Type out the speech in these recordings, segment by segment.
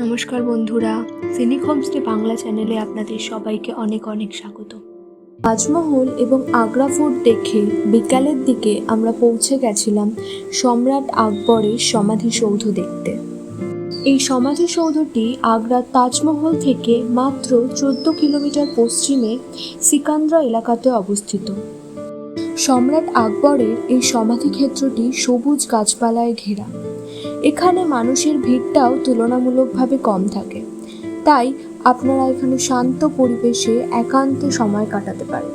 নমস্কার বন্ধুরা, scenic homestay Bangla চ্যানেলে আপনাদের সবাইকে অনেক অনেক স্বাগত। তাজমহল এবং আগ্রা ফোর্ট দেখে বিকালের দিকে আমরা পৌঁছে গেছিলাম সম্রাট আকবরের সমাধিসৌধ দেখতে। এই সমাধিসৌধটি আগ্রার তাজমহল থেকে মাত্র 14 কিলোমিটার পশ্চিমে সিকান্দ্রা এলাকাতে অবস্থিত। সম্রাট আকবরের এই সমাধিক্ষেত্রটি সবুজ গাছপালায় ঘেরা। এখানে মানুষের ভিড়টাও তুলনামূলকভাবে কম থাকে, তাই আপনারা এখানে শান্ত পরিবেশে একান্তে সময় কাটাতে পারেন।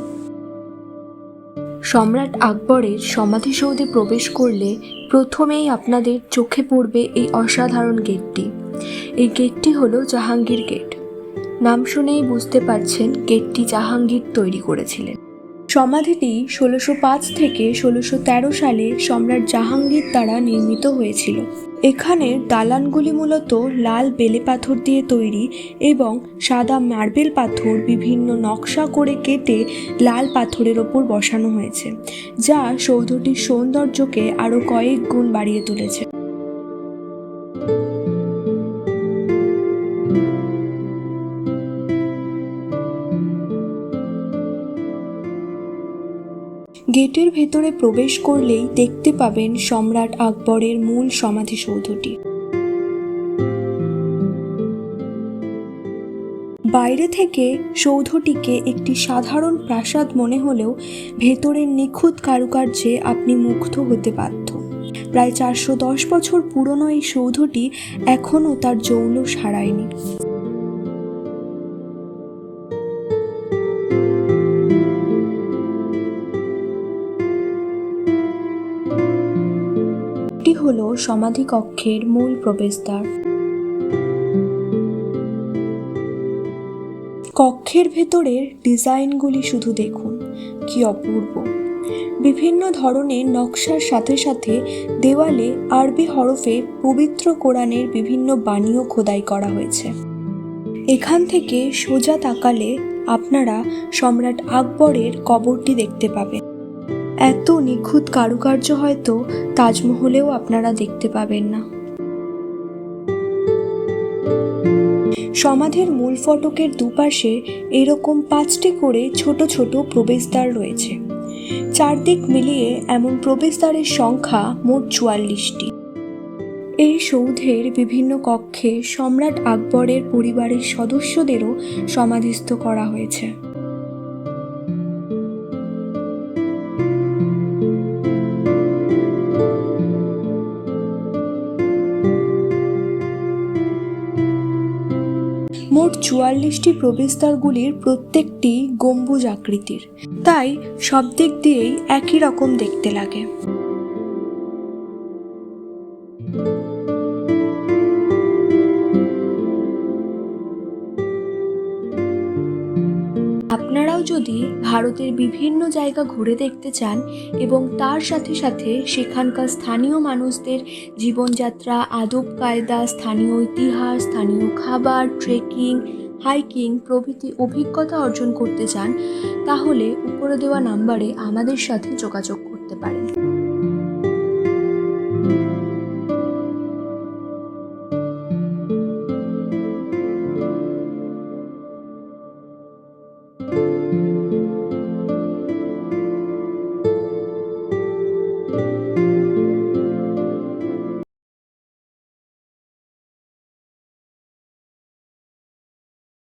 সম্রাট আকবরের সমাধিসৌধে প্রবেশ করলে প্রথমেই আপনাদের চোখে পড়বে এই অসাধারণ গেটটি। এই গেটটি হলো জাহাঙ্গীর গেট। নাম শুনেই বুঝতে পারছেন গেটটি জাহাঙ্গীর তৈরি করেছিলেন। সমাধিটি 1605 থেকে 1613 সালে সম্রাট জাহাঙ্গীর দ্বারা নির্মিত হয়েছিল। এখানের দালানগুলি মূলত লাল বেলে পাথর দিয়ে তৈরি এবং সাদা মার্বেল পাথর বিভিন্ন নকশা করে কেটে লাল পাথরের ওপর বসানো হয়েছে, যা সৌধটির সৌন্দর্যকে আরও কয়েক গুণ বাড়িয়ে তুলেছে। গেটের ভেতরে প্রবেশ করলেই দেখতে পাবেন সম্রাট আকবরের মূল সমাধিসৌধটি। বাইরে থেকে সৌধটিকে একটি সাধারণ প্রাসাদ মনে হলেও ভেতরের নিখুঁত কারুকার্যে আপনি মুগ্ধ হতে বাধ্য। প্রায় 410 বছর পুরনো এই সৌধটি এখনও তার জৌলুস হারায়নি। এটি হলো সমাধি কক্ষের মূল প্রবেশদ্বার। কক্ষের ভেতরের ডিজাইনগুলি শুধু দেখুন, কি অপূর্ব! বিভিন্ন ধরনের নকশার সাথে সাথে দেওয়ালে আরবি হরফে পবিত্র কোরআনের বিভিন্ন বাণীও খোদাই করা হয়েছে। এখান থেকে সোজা তাকালে আপনারা সম্রাট আকবরের কবরটি দেখতে পাবেন। এত নিখুঁত কারুকার্য হয়তো তাজমহলেও আপনারা দেখতে পাবেন না। সমাধির মূল ফটকের দুপাশে এরকম 5টি করে ছোট ছোট প্রবেশদ্বার রয়েছে। চারদিক মিলিয়ে এমন প্রবেশদ্বারের সংখ্যা মোট 44টি। এই সৌধের বিভিন্ন কক্ষে সম্রাট আকবরের পরিবারের সদস্যদেরও সমাধিস্থ করা হয়েছে। মোট 44টি প্রবেশদ্বারগুলির প্রত্যেকটি গম্বুজ আকৃতির, তাই সব দিক দিয়েই একই রকম দেখতে লাগে। আপনারাও যদি ভারতের বিভিন্ন জায়গা ঘুরে দেখতে চান এবং তার সাথে সাথে সেখানকার স্থানীয় মানুষদের জীবনযাত্রা, আদব কায়দা, স্থানীয় ইতিহাস, স্থানীয় খাবার, ট্রেকিং, হাইকিং প্রভৃতি অভিজ্ঞতা অর্জন করতে চান, তাহলে উপরে দেওয়া নাম্বারে আমাদের সাথে যোগাযোগ করতে পারেন।